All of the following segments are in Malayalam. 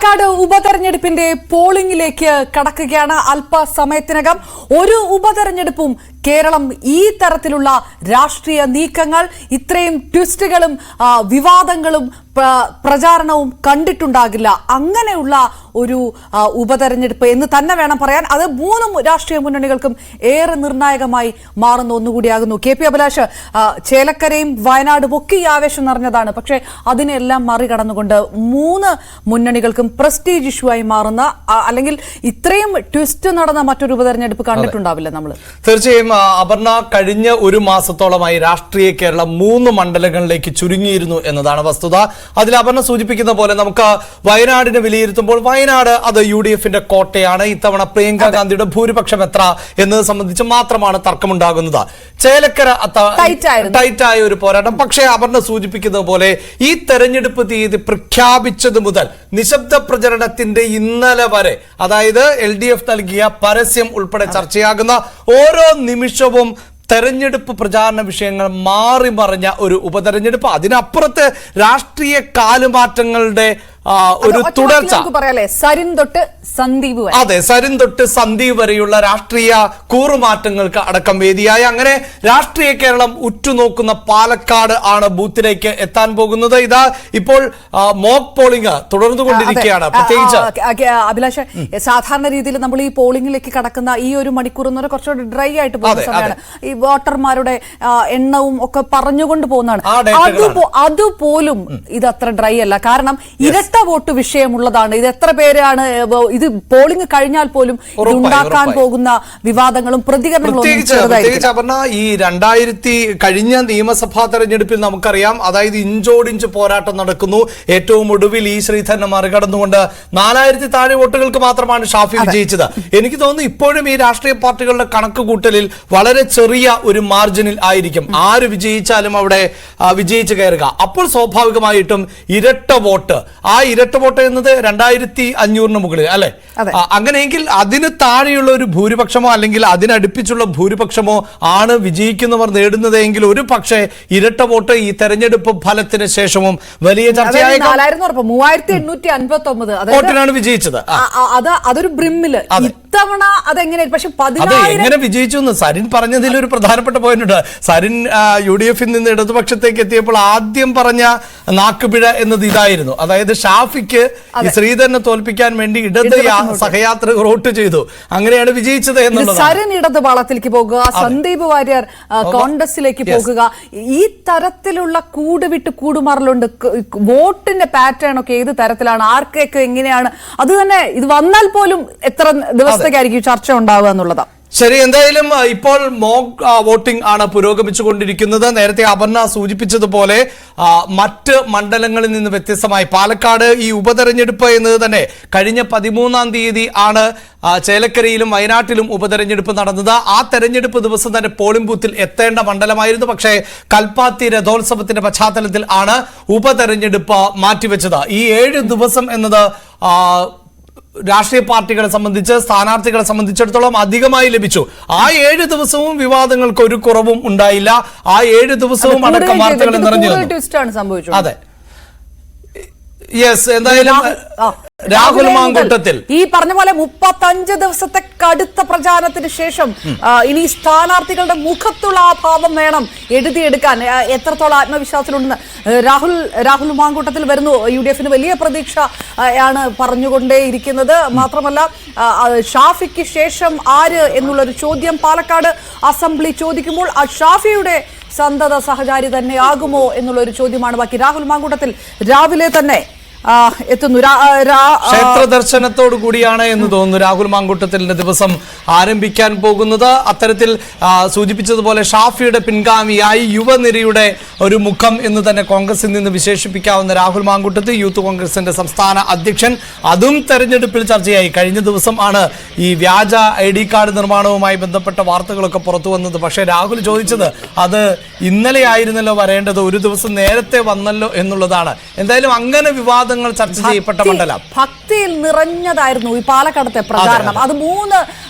പാലക്കാട് ഉപതെരഞ്ഞെടുപ്പിന്റെ പോളിംഗിലേക്ക് കടക്കുകയാണ്. അല്പസമയത്തിനകം ഒരു ഉപതെരഞ്ഞെടുപ്പും കേരളം ഈ തരത്തിലുള്ള രാഷ്ട്രീയ നീക്കങ്ങൾ, ഇത്രയും ട്വിസ്റ്റുകളും വിവാദങ്ങളും പ്രചാരണവും കണ്ടിട്ടുണ്ടാകില്ല. അങ്ങനെയുള്ള ഒരു ഉപതെരഞ്ഞെടുപ്പ് എന്ന് തന്നെ വേണം പറയാൻ. അത് മൂന്നും രാഷ്ട്രീയ മുന്നണികൾക്കും ഏറെ നിർണായകമായി മാറുന്ന ഒന്നുകൂടിയാകുന്നു. കെ പി അഭിലാഷ്, ചേലക്കരയും വയനാടും ഒക്കെ ഈ ആവേശം നിറഞ്ഞതാണ്. പക്ഷേ അതിനെല്ലാം മറികടന്നുകൊണ്ട് മൂന്ന് മുന്നണികൾക്കും പ്രസ്റ്റീജ് ഇഷ്യൂ ആയി മാറുന്ന, അല്ലെങ്കിൽ ഇത്രയും ട്വിസ്റ്റ് നടന്ന മറ്റൊരു ഉപതെരഞ്ഞെടുപ്പ് കണ്ടിട്ടുണ്ടാവില്ല നമ്മൾ. തീർച്ചയായും അപർണ, കഴിഞ്ഞ ഒരു മാസത്തോളമായി രാഷ്ട്രീയ കേരളം 3 മണ്ഡലങ്ങളിലേക്ക് ചുരുങ്ങിയിരുന്നു എന്നതാണ് വസ്തുത. അതിൽ അപർണ സൂചിപ്പിക്കുന്ന പോലെ നമുക്ക് വയനാടിനെ വിലയിരുത്തുമ്പോൾ വയനാട് അത് UDFന്റെ കോട്ടയാണ്. ഇത്തവണ പ്രിയങ്ക ഗാന്ധിയുടെ ഭൂരിപക്ഷം എത്ര എന്നത് സംബന്ധിച്ച് മാത്രമാണ് തർക്കമുണ്ടാകുന്നത്. ചേലക്കര ടൈറ്റായ ഒരു പോരാട്ടം. പക്ഷേ അപർണ സൂചിപ്പിക്കുന്നത് പോലെ ഈ തെരഞ്ഞെടുപ്പ് തീയതി പ്രഖ്യാപിച്ചത് മുതൽ നിശബ്ദ പ്രചരണത്തിന്റെ ഇന്നലെ വരെ, അതായത് LDF നൽകിയ പരസ്യം ഉൾപ്പെടെ ചർച്ചയാകുന്ന ഓരോ നിമിഷവും തെരഞ്ഞെടുപ്പ് പ്രചാരണ വിഷയങ്ങൾ മാറി മറിഞ്ഞ ഒരു ഉപതെരഞ്ഞെടുപ്പ്. അതിനപ്പുറത്ത് രാഷ്ട്രീയ കാലുമാറ്റങ്ങളുടെ ഒരു തുടർച്ച. സരിൻ തൊട്ട് സന്ദീപ്, അതെ, സരിൻ തൊട്ട് സന്ദീപ് വരെയുള്ള രാഷ്ട്രീയ കൂറുമാറ്റങ്ങൾക്ക് അടക്കം വേദിയായ അങ്ങനെ രാഷ്ട്രീയ കേരളം ഉറ്റുനോക്കുന്ന പാലക്കാട് ആണ് ബൂത്തിലേക്ക് എത്താൻ പോകുന്നത്. ഇതാ ഇപ്പോൾ മോക്ക് പോളിംഗ് തുടർന്നുകൊണ്ടിരിക്കുകയാണ്. പ്രത്യേകിച്ച് അഭിലാഷ്, സാധാരണ രീതിയിൽ നമ്മൾ ഈ പോളിംഗിലേക്ക് കടക്കുന്ന ഈ ഒരു മണിക്കൂർ എന്ന് പറഞ്ഞാൽ കുറച്ചുകൂടി ഡ്രൈ ആയിട്ട് പോകുന്ന സമയമാണ്. ഈ വോട്ടർമാരുടെ എണ്ണവും ഒക്കെ പറഞ്ഞുകൊണ്ട് പോകുന്നതാണ്. അതുപോലും ഇത് അത്ര ഡ്രൈ അല്ല. കാരണം ഇരട്ട വോട്ട് വിഷയമുള്ളതാണ്. ഇത് എത്ര പേരാണ്, ഇത് പോളിംഗ് കഴിഞ്ഞാൽ പോലും ഉണ്ടാക്കാൻ പോകുന്ന വിവാദങ്ങളും പ്രതികരണങ്ങളും. ഈ 2000 കഴിഞ്ഞ നിയമസഭാ തെരഞ്ഞെടുപ്പിൽ നമുക്കറിയാം, അതായത് ഇഞ്ചോടിഞ്ച് പോരാട്ടം നടക്കുന്നു. ഏറ്റവും ഒടുവിൽ ഈ ശ്രീധരനെ മറികടന്നുകൊണ്ട് 4000 താഴെ വോട്ടുകൾക്ക് മാത്രമാണ് ഷാഫി വിജയിച്ചത്. എനിക്ക് തോന്നുന്നു ഇപ്പോഴും ഈ രാഷ്ട്രീയ പാർട്ടികളുടെ കണക്ക് കൂട്ടലിൽ വളരെ ചെറിയ ഒരു മാർജിനിൽ ആയിരിക്കും ആര് വിജയിച്ചാലും അവിടെ വിജയിച്ചു കയറുക. അപ്പോൾ സ്വാഭാവികമായിട്ടും ഇരട്ട വോട്ട്, ആ ഇരട്ട വോട്ട് എന്നത് 2500 മുകളിൽ അല്ലെ? അങ്ങനെയെങ്കിൽ അതിന് താഴെയുള്ള ഒരു ഭൂരിപക്ഷമോ അല്ലെങ്കിൽ അതിനടുപ്പിച്ചുള്ള ഭൂരിപക്ഷമോ ആണ് വിജയിക്കുന്നവർ നേടുന്നതെങ്കിൽ ഒരു പക്ഷേ ഇരട്ട വോട്ട് ഈ തെരഞ്ഞെടുപ്പ് ഫലത്തിന് ശേഷവും വലിയ ചർച്ചയായ 3859 വോട്ടിനാണ് വിജയിച്ചത്. അതൊരു ബ്രിമ്മില്. ഇത്തവണ അതെങ്ങനെ, പക്ഷെ എങ്ങനെ വിജയിച്ചു എന്ന് സരിൻ പറഞ്ഞതിൽ ഒരു പ്രധാനപ്പെട്ട പോയിന്റ് ഉണ്ട്. സരിൻ UDFിൽ നിന്ന് ഇടതുപക്ഷത്തേക്ക് എത്തിയപ്പോൾ ആദ്യം പറഞ്ഞ നാക്കുപിഴ എന്നത് ഇതായിരുന്നു. അതായത് ഷാഫിക്ക് ശ്രീധരനെ തോൽപ്പിക്കാൻ വേണ്ടി ഇടത് സഹയാത്ര വോട്ട് ചെയ്തു, അങ്ങനെയാണ് വിജയിച്ചത് എന്നുള്ളത്. സരിൻ ഇടത് പാളത്തിലേക്ക് പോകുക, സന്ദീപ് വാര്യർ കോൺഗ്രസിലേക്ക് പോകുക, ഈ തരത്തിലുള്ള കൂടുവിട്ട് കൂടുമാറലുണ്ട്. വോട്ടിന്റെ പാറ്റേൺ ഒക്കെ ഏത് തരത്തിലാണ്, ആർക്കൊക്കെ എങ്ങനെയാണ്, അത് തന്നെ ഇത് വന്നാൽ പോലും എത്ര ദിവസത്തേക്കായിരിക്കും ചർച്ച ഉണ്ടാവുക എന്നുള്ളതാണ്. ശരി, എന്തായാലും ഇപ്പോൾ മോക്ക് വോട്ടിംഗ് ആണ് പുരോഗമിച്ചുകൊണ്ടിരിക്കുന്നത്. നേരത്തെ അപർണ സൂചിപ്പിച്ചതുപോലെ മറ്റ് മണ്ഡലങ്ങളിൽ നിന്ന് വ്യത്യസ്തമായി പാലക്കാട് ഈ ഉപതെരഞ്ഞെടുപ്പ് എന്നത് തന്നെ കഴിഞ്ഞ 13-ാം തീയതി ആണ് ചേലക്കരയിലും വയനാട്ടിലും ഉപതെരഞ്ഞെടുപ്പ് നടന്നത്. ആ തെരഞ്ഞെടുപ്പ് ദിവസം തന്നെ പോളിംഗ് ബൂത്തിൽ എത്തേണ്ട മണ്ഡലമായിരുന്നു. പക്ഷേ കൽപ്പാത്തി രഥോത്സവത്തിന്റെ പശ്ചാത്തലത്തിൽ ആണ് ഉപതെരഞ്ഞെടുപ്പ് മാറ്റിവെച്ചത്. ഈ 7 ദിവസം എന്നത് രാഷ്ട്രീയ പാർട്ടികളെ സംബന്ധിച്ച്, സ്ഥാനാർത്ഥികളെ സംബന്ധിച്ചിടത്തോളം അധികമായി ലഭിച്ചു. ആ 7 ദിവസവും വിവാദങ്ങൾക്ക് ഒരു കുറവും ഉണ്ടായില്ല. ആ 7 ദിവസവും അടക്കം വാർത്തകൾ നിറഞ്ഞിരുന്നു. അതെ, യെസ്. എന്തായാലും രാഹുൽ മാങ്കൂട്ടത്തിൽ ഈ പറഞ്ഞ പോലെ 35 ദിവസത്തെ കടുത്ത പ്രചാരണത്തിന് ശേഷം ഇനി സ്ഥാനാർത്ഥികളുടെ മുഖത്തുള്ള ആ ഭാവം വേണം എഴുതിയെടുക്കാൻ. എത്രത്തോളം ആത്മവിശ്വാസത്തിലുണ്ടെന്ന് രാഹുൽ മാങ്കൂട്ടത്തിൽ വരുന്നു. UDFന് വലിയ പ്രതീക്ഷ ആണ് പറഞ്ഞുകൊണ്ടേയിരിക്കുന്നത്. മാത്രമല്ല ഷാഫിക്ക് ശേഷം ആര് എന്നുള്ളൊരു ചോദ്യം പാലക്കാട് അസംബ്ലി ചോദിക്കുമ്പോൾ ആ ഷാഫിയുടെ സന്തത സഹചാരി തന്നെ ആകുമോ എന്നുള്ളൊരു ചോദ്യമാണ് ബാക്കി. രാഹുൽ മാങ്കൂട്ടത്തിൽ രാവിലെ തന്നെ എത്തുന്നു. ക്ഷേത്ര ദർശനത്തോടു കൂടിയാണ് എന്ന് തോന്നുന്നു രാഹുൽ മാങ്കൂട്ടത്തിന്റെ ദിവസം ആരംഭിക്കാൻ പോകുന്നത്. അത്തരത്തിൽ സൂചിപ്പിച്ചതുപോലെ ഷാഫിയുടെ പിൻഗാമിയായി യുവനിരയുടെ ഒരു മുഖം എന്ന് തന്നെ കോൺഗ്രസിൽ നിന്ന് വിശേഷിപ്പിക്കാവുന്ന രാഹുൽ മാങ്കൂട്ടത്തിൽ, യൂത്ത് കോൺഗ്രസിന്റെ സംസ്ഥാന അധ്യക്ഷൻ, അതും തെരഞ്ഞെടുപ്പിൽ ചർച്ചയായി. കഴിഞ്ഞ ദിവസം ആണ് ഈ വ്യാജ ID കാർഡ് നിർമ്മാണവുമായി ബന്ധപ്പെട്ട വാർത്തകളൊക്കെ പുറത്തു വന്നത്. പക്ഷേ രാഹുൽ ചോദിച്ചത് അത് ഇന്നലെ ആയിരുന്നല്ലോ വരേണ്ടത്, ഒരു ദിവസം നേരത്തെ വന്നല്ലോ എന്നുള്ളതാണ്. എന്തായാലും അങ്ങനെ വിവാദങ്ങൾ ചർച്ച ചെയ്യപ്പെട്ട മണ്ഡലം. ഭക്തിയിൽ നിറഞ്ഞതായിരുന്നു ഈ പാലക്കാടത്തെ പ്രചാരണം. അത് 3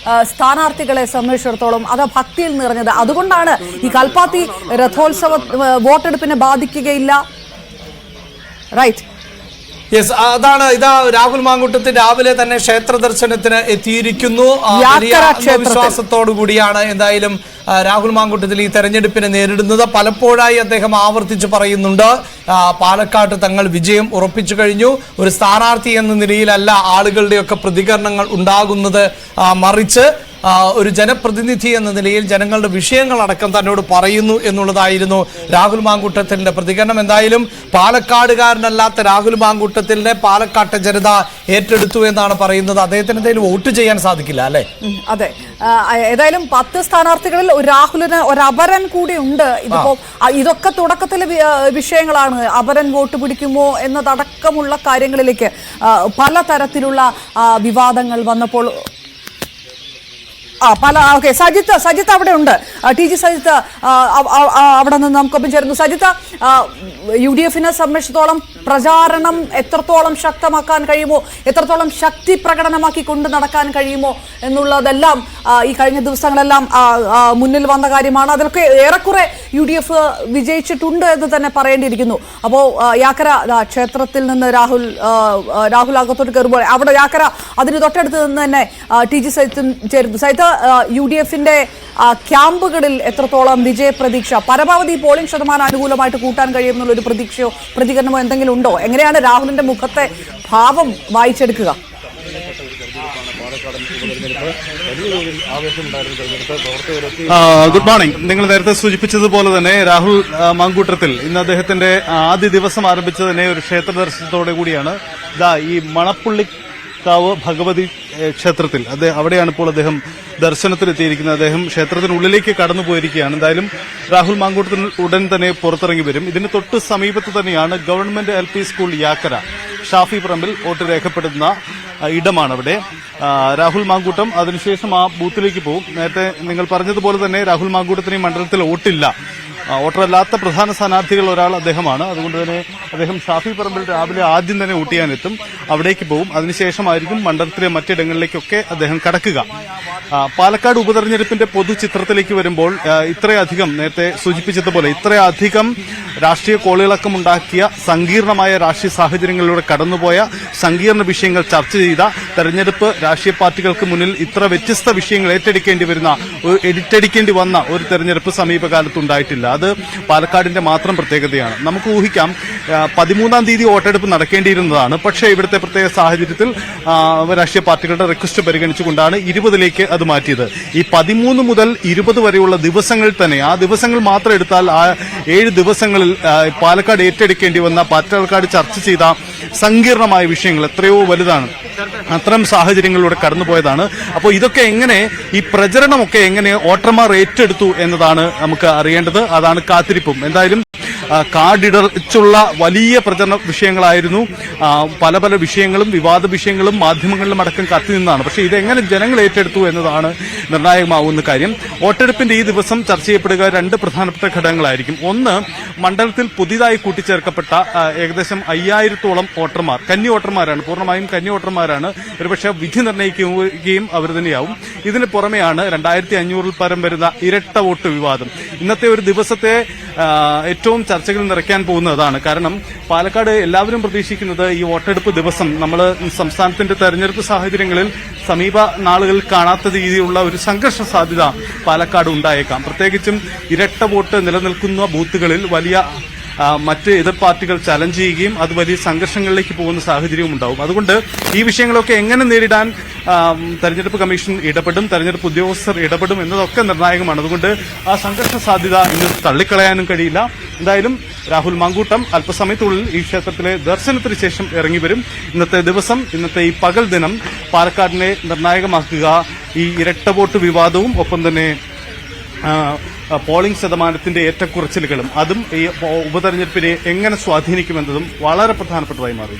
സ്ഥാനാർത്ഥികളെ സംബന്ധിച്ചിടത്തോളം അത് ഭക്തിയിൽ നിറഞ്ഞത്. അതുകൊണ്ടാണ് ഈ കൽപ്പാത്തി രഥോത്സവ വോട്ടെടുപ്പിനെ ബാധിക്കുകയില്ല. റൈറ്റ്. യെസ്, അതാണ്. ഇതാ രാഹുൽ മാങ്കൂട്ടത്തിൽ രാവിലെ തന്നെ ക്ഷേത്ര ദർശനത്തിന് എത്തിയിരിക്കുന്നു. വലിയ ആത്മവിശ്വാസത്തോടു കൂടിയാണ് എന്തായാലും രാഹുൽ മാങ്കൂട്ടത്തിൽ ഈ തെരഞ്ഞെടുപ്പിനെ നേരിടുന്നത്. പലപ്പോഴായി അദ്ദേഹം ആവർത്തിച്ച് പറയുന്നുണ്ട്, പാലക്കാട്ട് തങ്ങൾ വിജയം ഉറപ്പിച്ചു കഴിഞ്ഞു. ഒരു സ്ഥാനാർത്ഥി എന്ന നിലയിലല്ല ആളുകളുടെയൊക്കെ പ്രതികരണങ്ങൾ ഉണ്ടാകുന്നത്, മറിച്ച് ഒരു ജനപ്രതിനിധി എന്ന നിലയിൽ ജനങ്ങളുടെ വിഷയങ്ങളടക്കം തന്നോട് പറയുന്നു എന്നുള്ളതായിരുന്നു രാഹുൽ മാങ്കൂട്ടത്തിന്റെ പ്രതികരണം. എന്തായാലും പാലക്കാടുകാരനല്ലാത്ത രാഹുൽ മാങ്കൂട്ടത്തിലെ പാലക്കാട്ടെ ജനത ഏറ്റെടുത്തു എന്നാണ് പറയുന്നത്. അദ്ദേഹത്തിന് എന്തായാലും വോട്ട് ചെയ്യാൻ സാധിക്കില്ല, അല്ലെ? അതെ, ഏതായാലും 10 സ്ഥാനാർത്ഥികളിൽ രാഹുലിന് ഒരു അപരൻ കൂടി ഉണ്ട്. ഇതിപ്പോ ഇതൊക്കെ തുടക്കത്തിലെ വിഷയങ്ങളാണ്. അപരൻ വോട്ട് പിടിക്കുമോ എന്നതടക്കമുള്ള കാര്യങ്ങളിലേക്ക് പലതരത്തിലുള്ള വിവാദങ്ങൾ വന്നപ്പോൾ സജിത്ത് അവിടെ ഉണ്ട്. TG സജിത്ത് അവിടെ നിന്ന് നമുക്കൊപ്പം ചേരുന്നു. സജിത്ത്, UDF-നെ സംബന്ധിച്ചിടത്തോളം പ്രചാരണം എത്രത്തോളം ശക്തമാക്കാൻ കഴിയുമോ, എത്രത്തോളം ശക്തി പ്രകടനമാക്കി കൊണ്ട് നടക്കാൻ കഴിയുമോ എന്നുള്ളതെല്ലാം ഈ കഴിഞ്ഞ ദിവസങ്ങളെല്ലാം മുന്നിൽ വന്ന കാര്യമാണ്. അതിലൊക്കെ ഏറെക്കുറെ UDF വിജയിച്ചിട്ടുണ്ട് എന്ന് തന്നെ പറയേണ്ടിയിരിക്കുന്നു. അപ്പോൾ യാക്കര ക്ഷേത്രത്തിൽ നിന്ന് രാഹുൽ അകത്തോട്ട് കയറുമ്പോൾ അവിടെ യാക്കര അതിന് തൊട്ടടുത്ത് നിന്ന് തന്നെ TG സജിത്തും ചേരുന്നു. സജിത്ത്, UDF-ന്റെ ക്യാമ്പുകളിൽ എത്രത്തോളം വിജയപ്രതീക്ഷ, പരമാവധി പോളിംഗ് ശതമാനം അനുകൂലമായിട്ട് കൂട്ടാൻ കഴിയുമെന്നുള്ള ഒരു പ്രതീക്ഷയോ പ്രതികരണമോ എന്തെങ്കിലും ഉണ്ടോ? എങ്ങനെയാണ് രാഹുലിന്റെ മുഖത്തെ ഭാവം വായിച്ചെടുക്കുക? Good morning. നിങ്ങൾ നേരത്തെ സൂചിപ്പിച്ചതുപോലെ തന്നെ രാഹുൽ മാങ്കൂട്ടത്തിൽ ഇന്ന് അദ്ദേഹത്തിന്റെ ആദ്യ ദിവസം ആരംഭിച്ചതിനെ ഒരു ക്ഷേത്ര ദർശനത്തോടെ കൂടിയാണ്. ഈ മണപ്പുള്ളിക്കാവ് ഭഗവതി ക്ഷേത്രത്തിൽ അവിടെയാണ് ഇപ്പോൾ അദ്ദേഹം ദർശനത്തിനെത്തിയിരിക്കുന്നത്. അദ്ദേഹം ക്ഷേത്രത്തിനുള്ളിലേക്ക് കടന്നു പോയിരിക്കുകയാണ്. എന്തായാലും രാഹുൽ മാങ്കൂട്ടത്തിൽ ഉടൻ തന്നെ പുറത്തിറങ്ങി വരും. ഇതിന് തൊട്ട് സമീപത്ത് തന്നെയാണ് ഗവൺമെന്റ് LP സ്കൂൾ യാക്കര. ഷാഫി പറമ്പിൽ വോട്ട് രേഖപ്പെടുത്തുന്ന ഇടമാണ് അവിടെ. രാഹുൽ മാങ്കൂട്ടം അതിനുശേഷം ആ ബൂത്തിലേക്ക് പോകും. നേരത്തെ നിങ്ങൾ പറഞ്ഞതുപോലെ തന്നെ രാഹുൽ മാങ്കൂട്ടത്തിന് ഈ മണ്ഡലത്തിൽ വോട്ടില്ല. വോട്ടറല്ലാത്ത പ്രധാന സ്ഥാനാർത്ഥികൾ ഒരാൾ അദ്ദേഹമാണ്. അതുകൊണ്ട് തന്നെ അദ്ദേഹം ഷാഫി പറമ്പിൽ രാവിലെ ആദ്യം തന്നെ വോട്ട് ചെയ്യാനെത്തും. അവിടേക്ക് പോകും. അതിനുശേഷമായിരിക്കും മണ്ഡലത്തിലെ മറ്റിടങ്ങളിലേക്കൊക്കെ അദ്ദേഹം കടക്കുക. പാലക്കാട് ഉപതെരഞ്ഞെടുപ്പിന്റെ പൊതുചിത്രത്തിലേക്ക് വരുമ്പോൾ ഇത്രയധികം, നേരത്തെ സൂചിപ്പിച്ചതുപോലെ ഇത്രയധികം രാഷ്ട്രീയ കോളിളക്കമുണ്ടാക്കിയ സങ്കീർണമായ രാഷ്ട്രീയ സാഹചര്യങ്ങളിലൂടെ കടന്നുപോയ സങ്കീർണ വിഷയങ്ങൾ ചർച്ച ചെയ്ത തെരഞ്ഞെടുപ്പ് രാഷ്ട്രീയ പാർട്ടികൾക്ക് മുന്നിൽ ഇത്ര വ്യത്യസ്ത വിഷയങ്ങൾ ഏറ്റെടുക്കേണ്ടി വന്ന ഒരു തെരഞ്ഞെടുപ്പ് സമീപകാലത്തുണ്ടായിട്ടില്ല. അത് പാലക്കാടിന്റെ മാത്രം പ്രത്യേകതയാണ്. നമുക്ക് ഊഹിക്കാം 13-ാം തീയതി വോട്ടെടുപ്പ് നടക്കേണ്ടിയിരുന്നതാണ്. പക്ഷേ ഇവിടുത്തെ പ്രത്യേക സാഹചര്യത്തിൽ രാഷ്ട്രീയ പാർട്ടികളുടെ റിക്വസ്റ്റ് പരിഗണിച്ചുകൊണ്ടാണ് 20-ലേക്ക് അത് മാറ്റിയത്. ഈ 13 മുതൽ 20 വരെയുള്ള ദിവസങ്ങളിൽ തന്നെ, ആ ദിവസങ്ങൾ മാത്രം എടുത്താൽ ആ 7 ദിവസങ്ങളിൽ പാലക്കാട് ഏറ്റെടുക്കേണ്ടി വന്ന, പാലക്കാട് ചർച്ച ചെയ്ത സങ്കീർണമായ വിഷയങ്ങൾ എത്രയോ വലുതാണ്. അത്തരം സാഹചര്യങ്ങളിലൂടെ കടന്നുപോയതാണ്. അപ്പോൾ ഇതൊക്കെ എങ്ങനെ, ഈ പ്രചരണമൊക്കെ എങ്ങനെ വോട്ടർമാർ ഏറ്റെടുത്തു എന്നതാണ് നമുക്ക് അറിയേണ്ടത്. അതാണ് കാത്തിരിപ്പും. എന്തായാലും കാടിടച്ചുള്ള വലിയ പ്രചരണ വിഷയങ്ങളായിരുന്നു. പല പല വിഷയങ്ങളും വിവാദ വിഷയങ്ങളും മാധ്യമങ്ങളിലും അടക്കം കത്തിനിന്നാണ്. പക്ഷേ ഇതെങ്ങനെ ജനങ്ങൾ ഏറ്റെടുത്തു എന്നതാണ് നിർണായകമാവുന്ന കാര്യം. വോട്ടെടുപ്പിന്റെ ഈ ദിവസം ചർച്ച ചെയ്യപ്പെടുക 2 പ്രധാനപ്പെട്ട ഘടകങ്ങളായിരിക്കും. ഒന്ന്, മണ്ഡലത്തിൽ പുതിയതായി കൂട്ടിച്ചേർക്കപ്പെട്ട ഏകദേശം 5000-ഓളം വോട്ടർമാർ, കന്നി വോട്ടർമാരാണ്, പൂർണ്ണമായും കന്നി വോട്ടർമാരാണ്. ഒരുപക്ഷെ വിധി നിർണ്ണയിക്കുകയും അവർ തന്നെയാവും. ഇതിന് പുറമെയാണ് 2500-ൽ പരം വരുന്ന ഇരട്ട വോട്ട് വിവാദം. ഇന്നത്തെ ഒരു ദിവസത്തെ ഏറ്റവും ചർച്ചകൾ നിറയ്ക്കാൻ പോകുന്നതാണ്. കാരണം പാലക്കാട് എല്ലാവരും പ്രതീക്ഷിക്കുന്നത് ഈ വോട്ടെടുപ്പ് ദിവസം നമ്മൾ സംസ്ഥാനത്തിന്റെ തെരഞ്ഞെടുപ്പ് സാഹചര്യങ്ങളിൽ സമീപ നാളുകളിൽ കാണാത്ത രീതിയിലുള്ള ഒരു സംഘർഷ സാധ്യത പാലക്കാട് ഉണ്ടായേക്കാം. പ്രത്യേകിച്ചും ഇരട്ട വോട്ട് നിലനിൽക്കുന്ന ബൂത്തുകളിൽ വലിയ മറ്റ് എതിർ പാർട്ടികൾ ചലഞ്ച് ചെയ്യുകയും അത് വലിയ സംഘർഷങ്ങളിലേക്ക് പോകുന്ന സാഹചര്യവും ഉണ്ടാവും. അതുകൊണ്ട് ഈ വിഷയങ്ങളൊക്കെ എങ്ങനെ നേരിടാൻ തെരഞ്ഞെടുപ്പ് കമ്മീഷൻ ഇടപെടും, തെരഞ്ഞെടുപ്പ് ഉദ്യോഗസ്ഥർ ഇടപെടും എന്നതൊക്കെ നിർണായകമാണ്. അതുകൊണ്ട് ആ സംഘർഷ സാധ്യത ഇന്ന് തള്ളിക്കളയാനും കഴിയില്ല. എന്തായാലും രാഹുൽ മാങ്കൂട്ടം അല്പസമയത്തുള്ളിൽ ഈ ക്ഷേത്രത്തിലെ ദർശനത്തിന് ശേഷം ഇറങ്ങിവരും. ഇന്നത്തെ ദിവസം, ഇന്നത്തെ ഈ പകൽ ദിനം പാലക്കാടിനെ നിർണായകമാക്കുക ഈ ഇരട്ട വോട്ട് വിവാദവും ഒപ്പം തന്നെ പോളിംഗ് ശതമാനത്തിന്റെ ഏറ്റക്കുറച്ചിലുകളും അതും ഈ ഉപതെരഞ്ഞെടുപ്പിനെ എങ്ങനെ സ്വാധീനിക്കുമെന്നതും വളരെ പ്രധാനപ്പെട്ടതായി മാറി.